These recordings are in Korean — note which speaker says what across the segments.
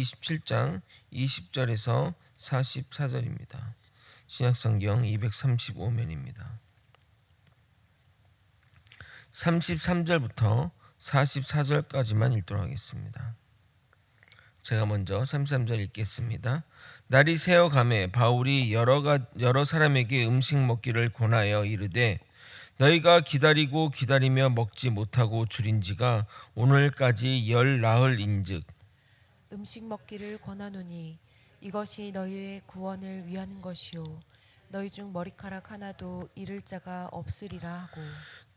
Speaker 1: 27장 20절에서 44절입니다. 신약성경 235면입니다. 33절부터 44절까지만 읽도록 하겠습니다. 제가 먼저 33절 읽겠습니다. 날이 새어가매 바울이 여러 사람에게 음식 먹기를 권하여 이르되 너희가 기다리며 먹지 못하고 줄인 지가 오늘까지 열 나흘인즉
Speaker 2: 음식 먹기를 권하노니 이것이 너희의 구원을 위하는 것이요 너희 중 머리카락 하나도 잃을 자가 없으리라 하고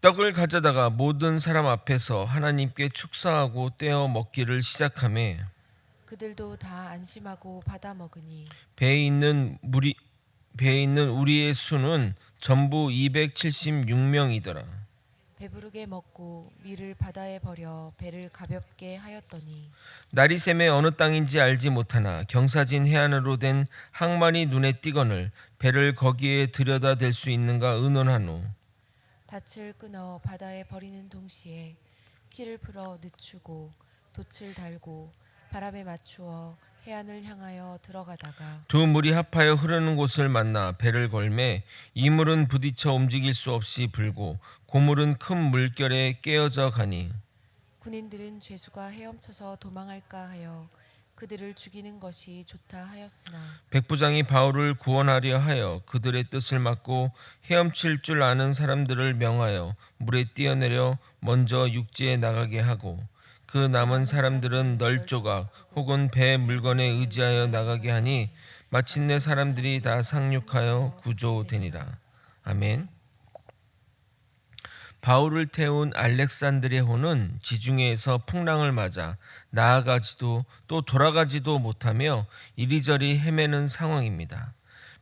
Speaker 1: 떡을 가져다가 모든 사람 앞에서 하나님께 축사하고 떼어 먹기를 시작하매
Speaker 2: 그들도 다 안심하고 받아 먹으니
Speaker 1: 배에 있는 우리의 수는 전부 276명이더라.
Speaker 2: 배부르게 먹고 밀을 바다에 버려 배를 가볍게 하였더니
Speaker 1: 날이 새매 어느 땅인지 알지 못하나 경사진 해안으로 된 항만이 눈에 띄거늘 배를 거기에 들여다 댈 수 있는가 의논하노.
Speaker 2: 닻을 끊어 바다에 버리는 동시에 키를 풀어 늦추고 돛을 달고 바람에 맞추어 해안을 향하여 들어가다가
Speaker 1: 두 물이 합하여 흐르는 곳을 만나 배를 걸매 이 물은 부딪혀 움직일 수 없이 불고 고물은 큰 물결에 깨어져 가니
Speaker 2: 군인들은 죄수가 헤엄쳐서 도망할까 하여 그들을 죽이는 것이 좋다 하였으나
Speaker 1: 백부장이 바울을 구원하려 하여 그들의 뜻을 막고 헤엄칠 줄 아는 사람들을 명하여 물에 뛰어내려 먼저 육지에 나가게 하고 그 남은 사람들은 널조각 혹은 배 물건에 의지하여 나가게 하니 마침내 사람들이 다 상륙하여 구조되니라. 아멘. 바울을 태운 알렉산드리아호는 지중해에서 풍랑을 맞아 나아가지도 또 돌아가지도 못하며 이리저리 헤매는 상황입니다.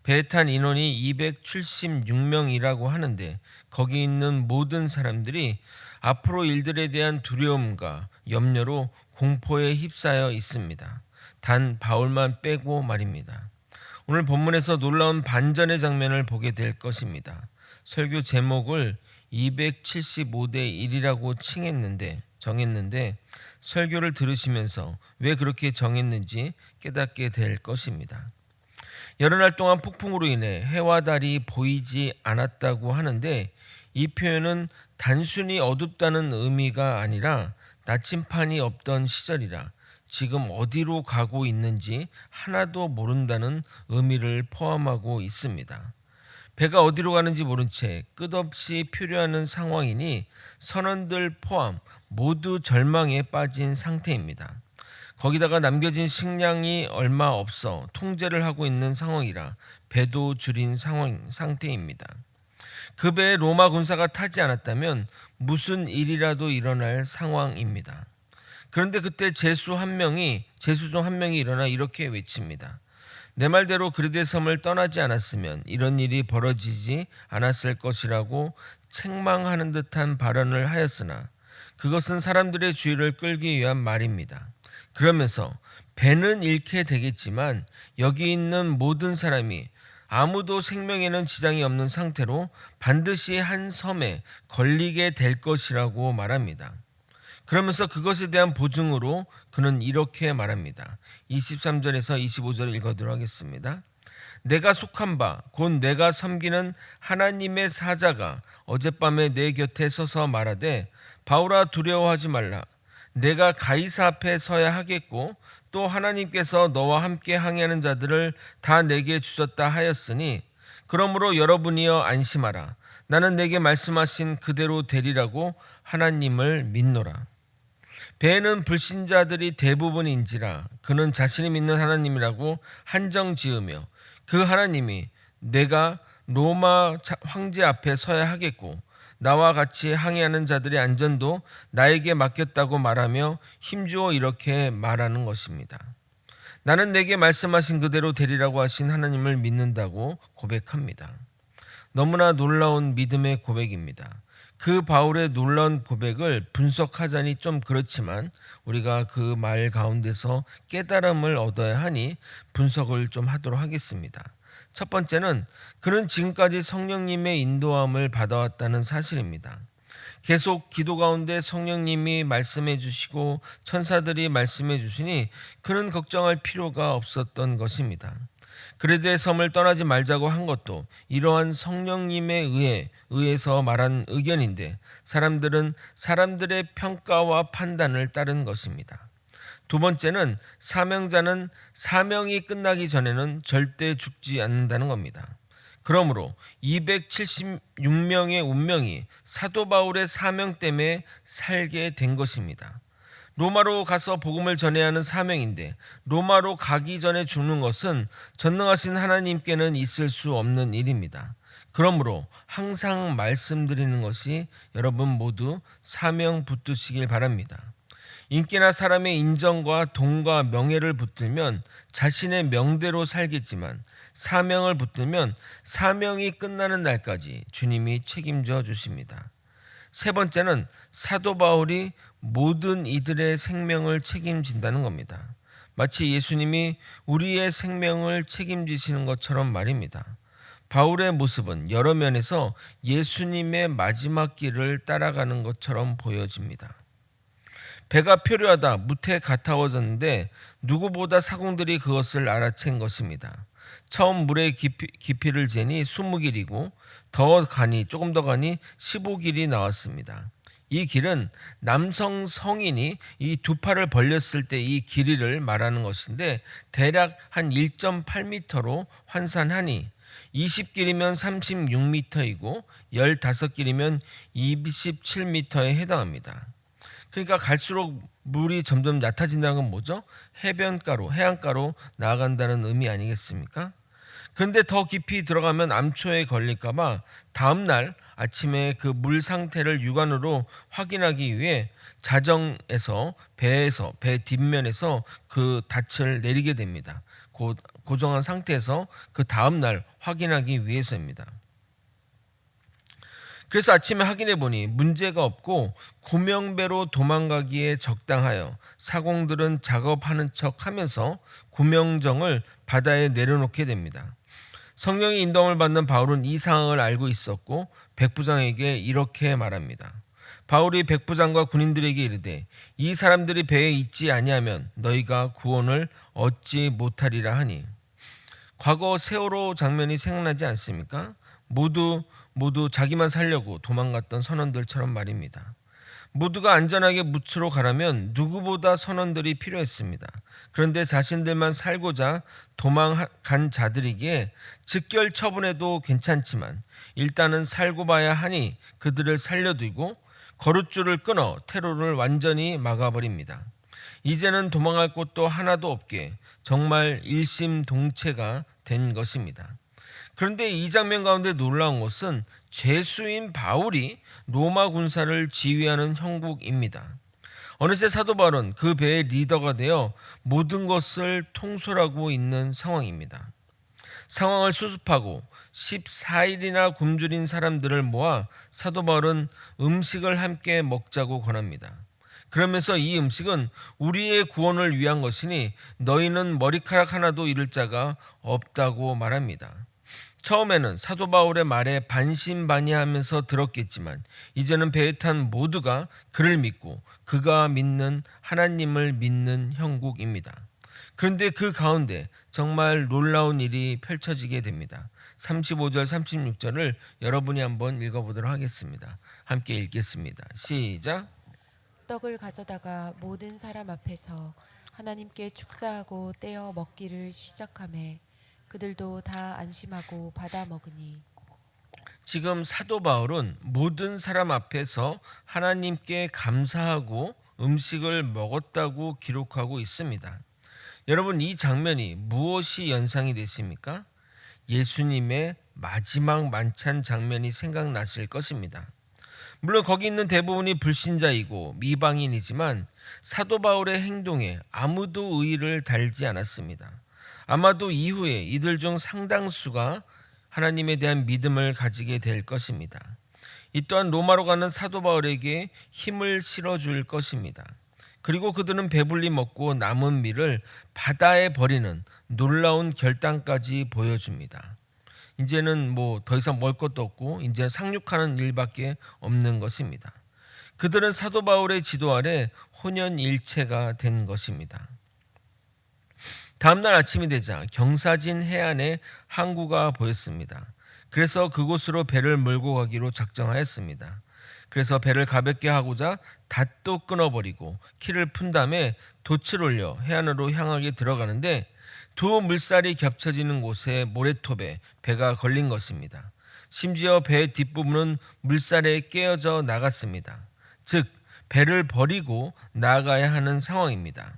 Speaker 1: 배에 탄 인원이 276명이라고 하는데 거기 있는 모든 사람들이 앞으로 일들에 대한 두려움과 염려로 공포에 휩싸여 있습니다. 단 바울만 빼고 말입니다. 오늘 본문에서 놀라운 반전의 장면을 보게 될 것입니다. 설교 제목을 275대 1이라고 정했는데 설교를 들으시면서 왜 그렇게 정했는지 깨닫게 될 것입니다. 여러 날 동안 폭풍으로 인해 해와 달이 보이지 않았다고 하는데 이 표현은 단순히 어둡다는 의미가 아니라 나침판이 없던 시절이라 지금 어디로 가고 있는지 하나도 모른다는 의미를 포함하고 있습니다. 배가 어디로 가는지 모른 채 끝없이 표류하는 상황이니 선원들 포함 모두 절망에 빠진 상태입니다. 거기다가 남겨진 식량이 얼마 없어 통제를 하고 있는 상황이라 배도 줄인 상태입니다. 그 배에 로마 군사가 타지 않았다면 무슨 일이라도 일어날 상황입니다. 그런데 그때 제수 중 한 명이 일어나 이렇게 외칩니다. 내 말대로 그리데 섬을 떠나지 않았으면 이런 일이 벌어지지 않았을 것이라고 책망하는 듯한 발언을 하였으나 그것은 사람들의 주의를 끌기 위한 말입니다. 그러면서 배는 잃게 되겠지만 여기 있는 모든 사람이 아무도 생명에는 지장이 없는 상태로 반드시 한 섬에 걸리게 될 것이라고 말합니다. 그러면서 그것에 대한 보증으로 그는 이렇게 말합니다. 23절에서 25절을 읽어드리도록 하겠습니다. 내가 속한 바 곧 내가 섬기는 하나님의 사자가 어젯밤에 내 곁에 서서 말하되 바울아 두려워하지 말라. 내가 가이사 앞에 서야 하겠고 또 하나님께서 너와 함께 항해하는 자들을 다 내게 주셨다 하였으니 그러므로 여러분이여 안심하라. 나는 내게 말씀하신 그대로 되리라고 하나님을 믿노라. 배에는 불신자들이 대부분인지라 그는 자신이 믿는 하나님이라고 한정 지으며 그 하나님이 내가 로마 황제 앞에 서야 하겠고 나와 같이 항해하는 자들의 안전도 나에게 맡겼다고 말하며 힘주어 이렇게 말하는 것입니다. 나는 내게 말씀하신 그대로 되리라고 하신 하나님을 믿는다고 고백합니다. 너무나 놀라운 믿음의 고백입니다. 그 바울의 놀라운 고백을 분석하자니 좀 그렇지만 우리가 그 말 가운데서 깨달음을 얻어야 하니 분석을 좀 하도록 하겠습니다. 첫 번째는 그는 지금까지 성령님의 인도함을 받아왔다는 사실입니다. 계속 기도 가운데 성령님이 말씀해 주시고 천사들이 말씀해 주시니 그는 걱정할 필요가 없었던 것입니다. 그레데 섬을 떠나지 말자고 한 것도 이러한 성령님에 의해서 말한 의견인데 사람들은 사람들의 평가와 판단을 따른 것입니다. 두 번째는 사명자는 사명이 끝나기 전에는 절대 죽지 않는다는 겁니다. 그러므로 276명의 운명이 사도 바울의 사명 때문에 살게 된 것입니다. 로마로 가서 복음을 전해야 하는 사명인데 로마로 가기 전에 죽는 것은 전능하신 하나님께는 있을 수 없는 일입니다. 그러므로 항상 말씀드리는 것이 여러분 모두 사명 붙드시길 바랍니다. 인기나 사람의 인정과 돈과 명예를 붙들면 자신의 명대로 살겠지만 사명을 붙들면 사명이 끝나는 날까지 주님이 책임져 주십니다. 세 번째는 사도 바울이 모든 이들의 생명을 책임진다는 겁니다. 마치 예수님이 우리의 생명을 책임지시는 것처럼 말입니다. 바울의 모습은 여러 면에서 예수님의 마지막 길을 따라가는 것처럼 보여집니다. 배가 표류하다 무태 가타워졌는데 누구보다 사공들이 그것을 알아챈 것입니다. 처음 물의 깊이를 재니 20길이고 조금 더 가니 15길이 나왔습니다. 이 길은 남성 성인이 이 두 팔을 벌렸을 때 이 길이를 말하는 것인데 대략 한 1.8m로 환산하니 20길이면 36m이고 15길이면 27m에 해당합니다. 그러니까 갈수록 물이 점점 얕아진다는 건 뭐죠? 해안가로 나아간다는 의미 아니겠습니까? 그런데 더 깊이 들어가면 암초에 걸릴까봐 다음날 아침에 그 물 상태를 육안으로 확인하기 위해 자정에서 배 뒷면에서 그 닻을 내리게 됩니다. 고정한 상태에서 그 다음날 확인하기 위해서입니다. 그래서 아침에 확인해 보니 문제가 없고 구명배로 도망가기에 적당하여 사공들은 작업하는 척 하면서 구명정을 바다에 내려놓게 됩니다. 성령의 인도함을 받는 바울은 이 상황을 알고 있었고 백부장에게 이렇게 말합니다. 바울이 백부장과 군인들에게 이르되 이 사람들이 배에 있지 아니하면 너희가 구원을 얻지 못하리라 하니, 과거 세월호 장면이 생각나지 않습니까? 모두 자기만 살려고 도망갔던 선원들처럼 말입니다. 모두가 안전하게 묻으러 가려면 누구보다 선원들이 필요했습니다. 그런데 자신들만 살고자 도망간 자들이기에 즉결 처분해도 괜찮지만 일단은 살고 봐야 하니 그들을 살려두고 거룻줄을 끊어 퇴로를 완전히 막아버립니다. 이제는 도망갈 곳도 하나도 없게 정말 일심동체가 된 것입니다. 그런데 이 장면 가운데 놀라운 것은 죄수인 바울이 로마 군사를 지휘하는 형국입니다. 어느새 사도 바울은 그 배의 리더가 되어 모든 것을 통솔하고 있는 상황입니다. 상황을 수습하고 14일이나 굶주린 사람들을 모아 사도 바울은 음식을 함께 먹자고 권합니다. 그러면서 이 음식은 우리의 구원을 위한 것이니 너희는 머리카락 하나도 잃을 자가 없다고 말합니다. 처음에는 사도 바울의 말에 반신반의하면서 들었겠지만 이제는 배에 탄 모두가 그를 믿고 그가 믿는 하나님을 믿는 형국입니다. 그런데 그 가운데 정말 놀라운 일이 펼쳐지게 됩니다. 35절 36절을 여러분이 한번 읽어보도록 하겠습니다. 함께 읽겠습니다. 시작.
Speaker 2: 떡을 가져다가 모든 사람 앞에서 하나님께 축사하고 떼어 먹기를 시작하매 그들도 다 안심하고 받아 먹으니.
Speaker 1: 지금 사도 바울은 모든 사람 앞에서 하나님께 감사하고 음식을 먹었다고 기록하고 있습니다. 여러분, 이 장면이 무엇이 연상이 되십니까? 예수님의 마지막 만찬 장면이 생각나실 것입니다. 물론 거기 있는 대부분이 불신자이고 미방인이지만 사도 바울의 행동에 아무도 의의를 달지 않았습니다. 아마도 이후에 이들 중 상당수가 하나님에 대한 믿음을 가지게 될 것입니다. 이 또한 로마로 가는 사도 바울에게 힘을 실어줄 것입니다. 그리고 그들은 배불리 먹고 남은 밀을 바다에 버리는 놀라운 결단까지 보여줍니다. 이제는 더 이상 먹을 것도 없고 이제 상륙하는 일밖에 없는 것입니다. 그들은 사도 바울의 지도 아래 혼연일체가 된 것입니다. 다음날 아침이 되자 경사진 해안에 항구가 보였습니다. 그래서 그곳으로 배를 몰고 가기로 작정하였습니다. 그래서 배를 가볍게 하고자 닷도 끊어버리고 키를 푼 다음에 돛을 올려 해안으로 향하게 들어가는데 두 물살이 겹쳐지는 곳에 모래톱에 배가 걸린 것입니다. 심지어 배 뒷부분은 물살에 깨어져 나갔습니다. 즉 배를 버리고 나아가야 하는 상황입니다.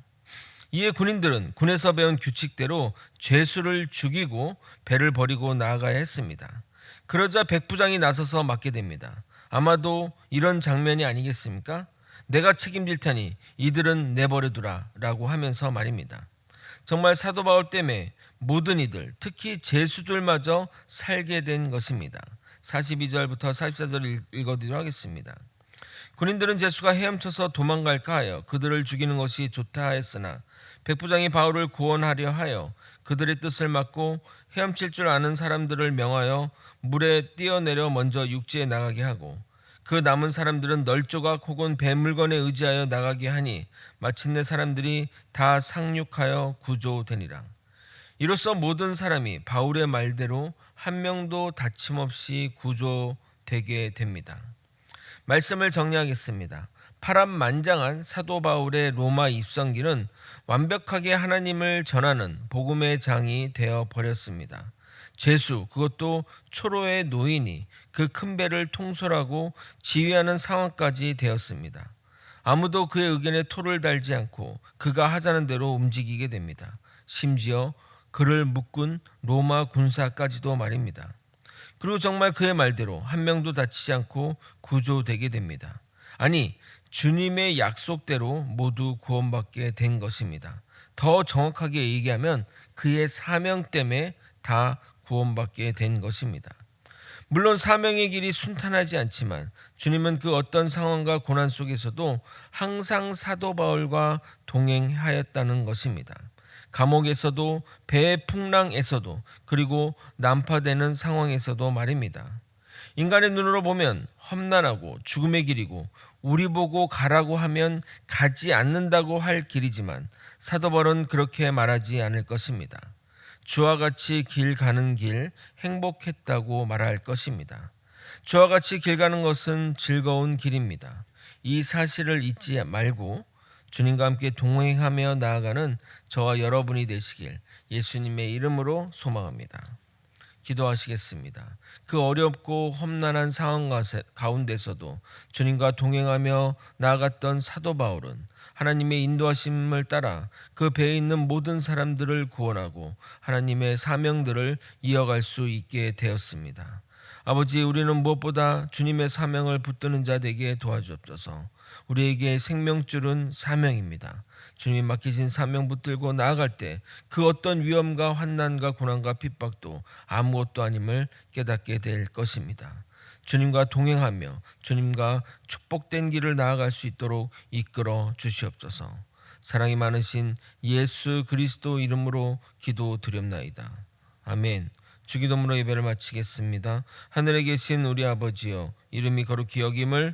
Speaker 1: 이에 군인들은 군에서 배운 규칙대로 죄수를 죽이고 배를 버리고 나아가야 했습니다. 그러자 백부장이 나서서 맡게 됩니다. 아마도 이런 장면이 아니겠습니까? 내가 책임질 테니 이들은 내버려두라 라고 하면서 말입니다. 정말 사도 바울 때문에 모든 이들, 특히 죄수들마저 살게 된 것입니다. 42절부터 44절 읽어드리도록 하겠습니다. 군인들은 죄수가 헤엄쳐서 도망갈까 하여 그들을 죽이는 것이 좋다 했으나 백부장이 바울을 구원하려 하여 그들의 뜻을 막고 헤엄칠 줄 아는 사람들을 명하여 물에 뛰어내려 먼저 육지에 나가게 하고 그 남은 사람들은 널조각 혹은 배 물건에 의지하여 나가게 하니 마침내 사람들이 다 상륙하여 구조되니라. 이로써 모든 사람이 바울의 말대로 한 명도 다침 없이 구조되게 됩니다. 말씀을 정리하겠습니다. 파란만장한 사도 바울의 로마 입성기는 완벽하게 하나님을 전하는 복음의 장이 되어 버렸습니다. 죄수, 그것도 초로의 노인이 그 큰 배를 통솔하고 지휘하는 상황까지 되었습니다. 아무도 그의 의견에 토를 달지 않고 그가 하자는 대로 움직이게 됩니다. 심지어 그를 묶은 로마 군사까지도 말입니다. 그리고 정말 그의 말대로 한 명도 다치지 않고 구조되게 됩니다. 아니, 주님의 약속대로 모두 구원받게 된 것입니다. 더 정확하게 얘기하면 그의 사명 때문에 다 구원받게 된 것입니다. 물론 사명의 길이 순탄하지 않지만 주님은 그 어떤 상황과 고난 속에서도 항상 사도 바울과 동행하였다는 것입니다. 감옥에서도 배의 풍랑에서도 그리고 난파되는 상황에서도 말입니다. 인간의 눈으로 보면 험난하고 죽음의 길이고 우리 보고 가라고 하면 가지 않는다고 할 길이지만 사도 바울은 그렇게 말하지 않을 것입니다. 주와 같이 길 가는 길 행복했다고 말할 것입니다. 주와 같이 길 가는 것은 즐거운 길입니다. 이 사실을 잊지 말고 주님과 함께 동행하며 나아가는 저와 여러분이 되시길 예수님의 이름으로 소망합니다. 기도하시겠습니다. 그 어렵고 험난한 상황 가운데서도 주님과 동행하며 나아갔던 사도 바울은 하나님의 인도하심을 따라 그 배에 있는 모든 사람들을 구원하고 하나님의 사명들을 이어갈 수 있게 되었습니다. 아버지, 우리는 무엇보다 주님의 사명을 붙드는 자 되게 도와주옵소서. 우리에게 생명줄은 사명입니다. 주님이 맡기신 사명 붙들고 나아갈 때 그 어떤 위험과 환난과 고난과 핍박도 아무것도 아님을 깨닫게 될 것입니다. 주님과 동행하며 주님과 축복된 길을 나아갈 수 있도록 이끌어 주시옵소서. 사랑이 많으신 예수 그리스도 이름으로 기도드렸나이다. 아멘. 주기도문으로 예배를 마치겠습니다. 하늘에 계신 우리 아버지여, 이름이 거룩히 여김을